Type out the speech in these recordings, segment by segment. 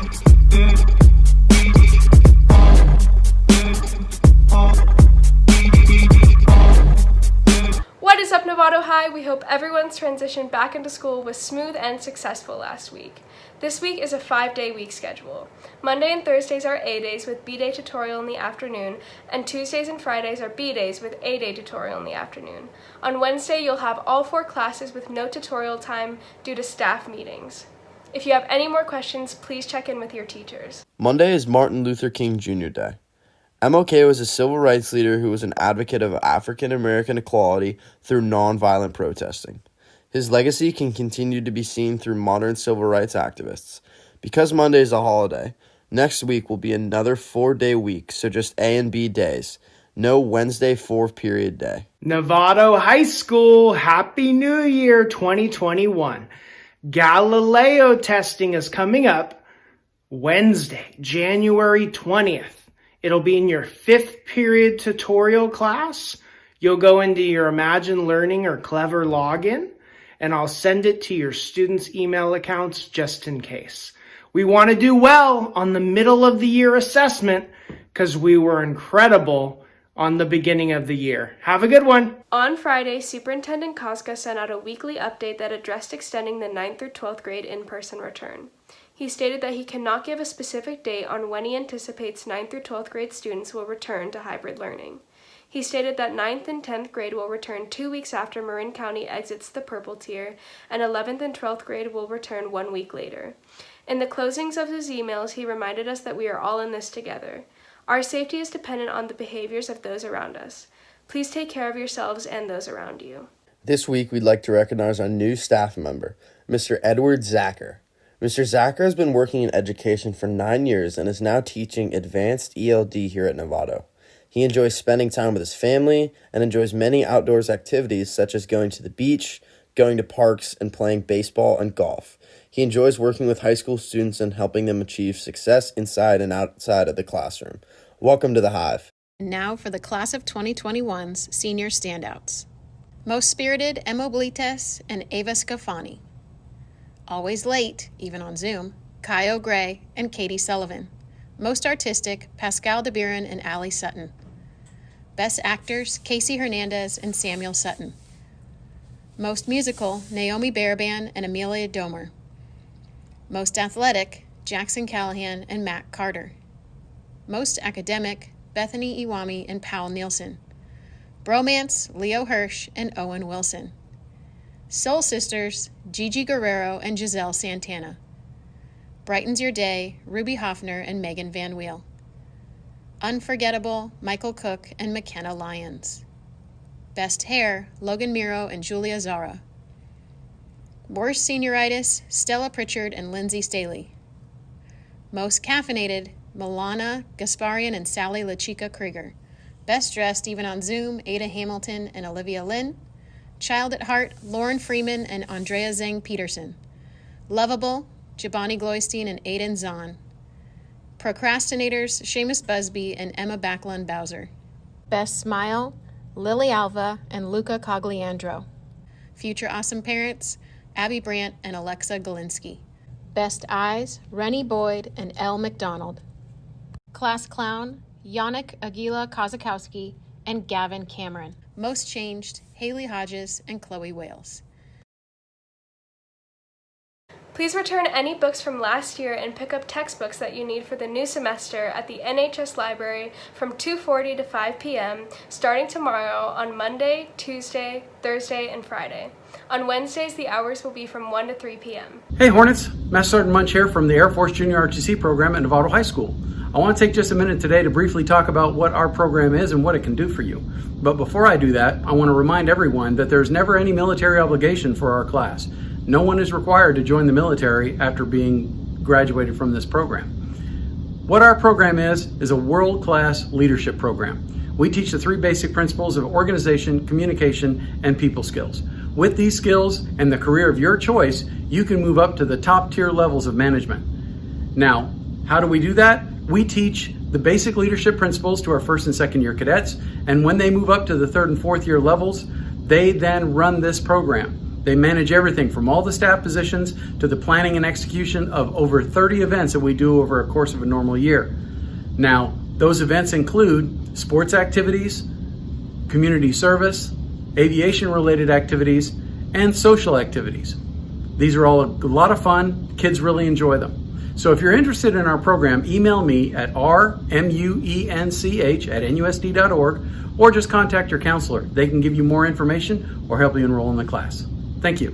What is up, Novato High? We hope everyone's transition back into school was smooth and successful last week. This week is a 5-day week schedule. Monday and Thursdays are A days with B day tutorial in the afternoon, and Tuesdays and Fridays are B days with A day tutorial in the afternoon. On Wednesday, you'll have all 4 classes with no tutorial time due to staff meetings. If you have any more questions, please check in with your teachers. Monday is Martin Luther King Jr. Day. MLK was a civil rights leader who was an advocate of African American equality through nonviolent protesting. His legacy can continue to be seen through modern civil rights activists. Because Monday is a holiday, next week will be another 4-day week, so just A and B days. No Wednesday 4th period day. Novato High School, Happy New Year 2021. Galileo testing is coming up Wednesday, January 20th. It'll be in your 5th period tutorial class. You'll go into your Imagine Learning or Clever login, and I'll send it to your students' email accounts just in case. We want to do well on the middle of the year assessment because we were incredible on the beginning of the year. Have a good one. On Friday, Superintendent Koska sent out a weekly update that addressed extending the 9th through 12th grade in-person return. He stated that he cannot give a specific date on when he anticipates 9th through 12th grade students will return to hybrid learning. He stated that 9th and 10th grade will return 2 weeks after Marin County exits the purple tier, and 11th and 12th grade will return 1 week later. In the closings of his emails, he reminded us that we are all in this together. Our safety is dependent on the behaviors of those around us. Please take care of yourselves and those around you. This week, we'd like to recognize our new staff member, Mr. Edward Zacher. Mr. Zacher has been working in education for 9 years and is now teaching advanced ELD here at Novato. He enjoys spending time with his family and enjoys many outdoors activities such as going to the beach, going to parks, and playing baseball and golf. He enjoys working with high school students and helping them achieve success inside and outside of the classroom. Welcome to the Hive. Now for the class of 2021's senior standouts. Most spirited, Emma Blites and Ava Scafani. Always late, even on Zoom, Kyo Gray and Katie Sullivan. Most artistic, Pascal DeBuren and Allie Sutton. Best actors, Casey Hernandez and Samuel Sutton. Most musical, Naomi Baraban and Amelia Domer. Most athletic, Jackson Callahan and Matt Carter. Most academic, Bethany Iwami and Powell Nielsen. Bromance, Leo Hirsch and Owen Wilson. Soul Sisters, Gigi Guerrero and Giselle Santana. Brightens Your Day, Ruby Hoffner and Megan Van Weel. Unforgettable, Michael Cook and McKenna Lyons. Best Hair, Logan Miro and Julia Zara. Worst Senioritis, Stella Pritchard and Lindsay Staley. Most Caffeinated, Milana Gasparian and Sally LaChica Krieger. Best Dressed, even on Zoom, Ada Hamilton and Olivia Lynn. Child at Heart, Lauren Freeman and Andrea Zeng Peterson. Lovable, Jabani Gloystein and Aiden Zahn. Procrastinators, Seamus Busby and Emma Backlund Bowser. Best Smile, Lily Alva and Luca Cogliandro. Future Awesome Parents, Abby Brandt and Alexa Galinsky. Best Eyes, Rennie Boyd and Elle McDonald. Class Clown, Yannick Aguila Kozakowski and Gavin Cameron. Most Changed, Haley Hodges and Chloe Wales. Please return any books from last year and pick up textbooks that you need for the new semester at the NHS Library from 2:40 to 5 p.m. starting tomorrow on Monday, Tuesday, Thursday, and Friday. On Wednesdays, the hours will be from 1 to 3 p.m. Hey Hornets, Master Sergeant Munch here from the Air Force Junior RTC program at Novato High School. I want to take just a minute today to briefly talk about what our program is and what it can do for you. But before I do that, I want to remind everyone that there's never any military obligation for our class. No one is required to join the military after being graduated from this program. What our program is a world-class leadership program. We teach the 3 basic principles of organization, communication, and people skills. With these skills and the career of your choice, you can move up to the top tier levels of management. Now, how do we do that? We teach the basic leadership principles to our 1st and 2nd year cadets, and when they move up to the 3rd and 4th year levels, they then run this program. They manage everything from all the staff positions to the planning and execution of over 30 events that we do over a course of a normal year. Now, those events include sports activities, community service, aviation-related activities, and social activities. These are all a lot of fun. Kids really enjoy them. So if you're interested in our program, email me at rmuench@nusd.org or just contact your counselor. They can give you more information or help you enroll in the class. Thank you.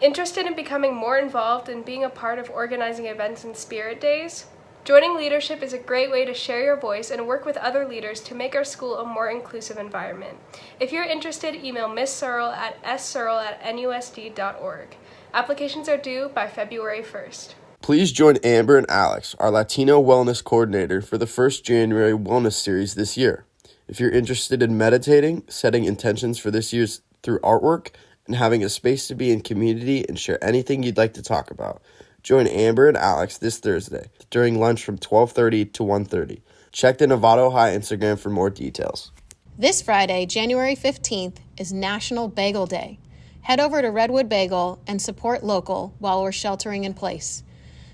Interested in becoming more involved and being a part of organizing events and spirit days? Joining leadership is a great way to share your voice and work with other leaders to make our school a more inclusive environment. If you're interested, email Miss Searle at ssearle@nusd.org. Applications are due by February 1st. Please join Amber and Alex, our Latino Wellness Coordinator, for the first January Wellness Series this year. If you're interested in meditating, setting intentions for this year's through artwork, and having a space to be in community and share anything you'd like to talk about, join Amber and Alex this Thursday during lunch from 12:30 to 1:30. Check the Novato High Instagram for more details. This Friday, January 15th, is National Bagel Day. Head over to Redwood Bagel and support local while we're sheltering in place.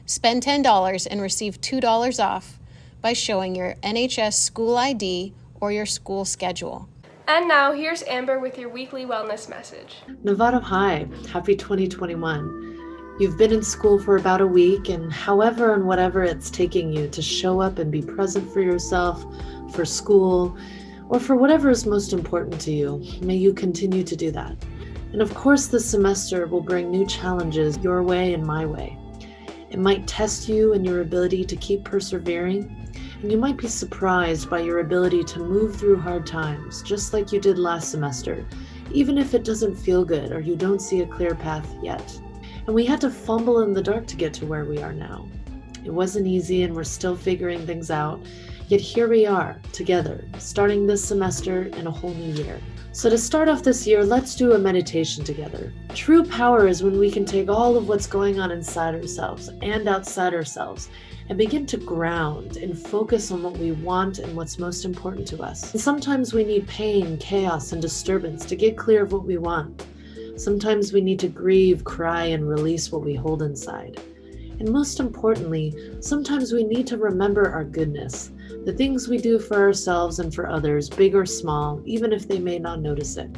Spend $10 and receive $2 off by showing your NHS school ID or your school schedule. And now, here's Amber with your weekly wellness message. Novato High, happy 2021. You've been in school for about a week, and however and whatever it's taking you to show up and be present for yourself, for school, or for whatever is most important to you, may you continue to do that. And of course, this semester will bring new challenges your way and my way. It might test you and your ability to keep persevering, and you might be surprised by your ability to move through hard times, just like you did last semester, even if it doesn't feel good or you don't see a clear path yet. And we had to fumble in the dark to get to where we are now. It wasn't easy and we're still figuring things out, yet here we are, together, starting this semester in a whole new year. So to start off this year, let's do a meditation together. True power is when we can take all of what's going on inside ourselves and outside ourselves and begin to ground and focus on what we want and what's most important to us. And sometimes we need pain, chaos, and disturbance to get clear of what we want. Sometimes we need to grieve, cry, and release what we hold inside. And most importantly, sometimes we need to remember our goodness, the things we do for ourselves and for others, big or small, even if they may not notice it.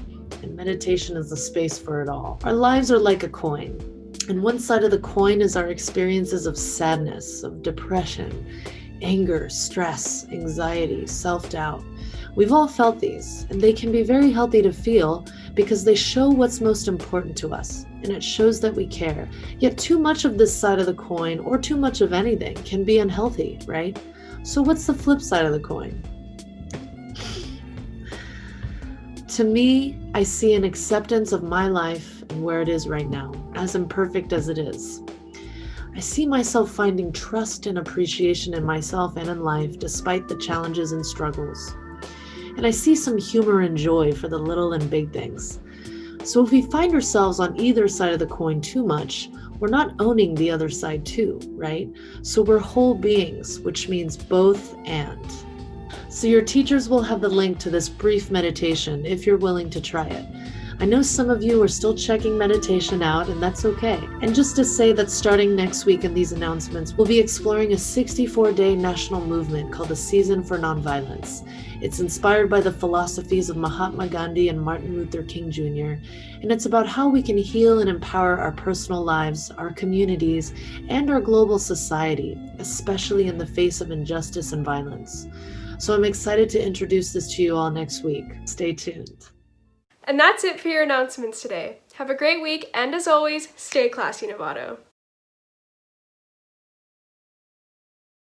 And meditation is the space for it all. Our lives are like a coin, and one side of the coin is our experiences of sadness, of depression, anger, stress, anxiety, self-doubt. We've all felt these, and they can be very healthy to feel because they show what's most important to us, and it shows that we care. Yet too much of this side of the coin, or too much of anything, can be unhealthy, right? So what's the flip side of the coin? To me, I see an acceptance of my life and where it is right now, as imperfect as it is. I see myself finding trust and appreciation in myself and in life despite the challenges and struggles. And I see some humor and joy for the little and big things. So if we find ourselves on either side of the coin too much, we're not owning the other side too, right? So we're whole beings, which means both and. So your teachers will have the link to this brief meditation if you're willing to try it. I know some of you are still checking meditation out, and that's okay. And just to say that starting next week in these announcements, we'll be exploring a 64-day national movement called the Season for Nonviolence. It's inspired by the philosophies of Mahatma Gandhi and Martin Luther King Jr., and it's about how we can heal and empower our personal lives, our communities, and our global society, especially in the face of injustice and violence. So I'm excited to introduce this to you all next week. Stay tuned. And that's it for your announcements today. Have a great week, and as always, stay classy, Novato.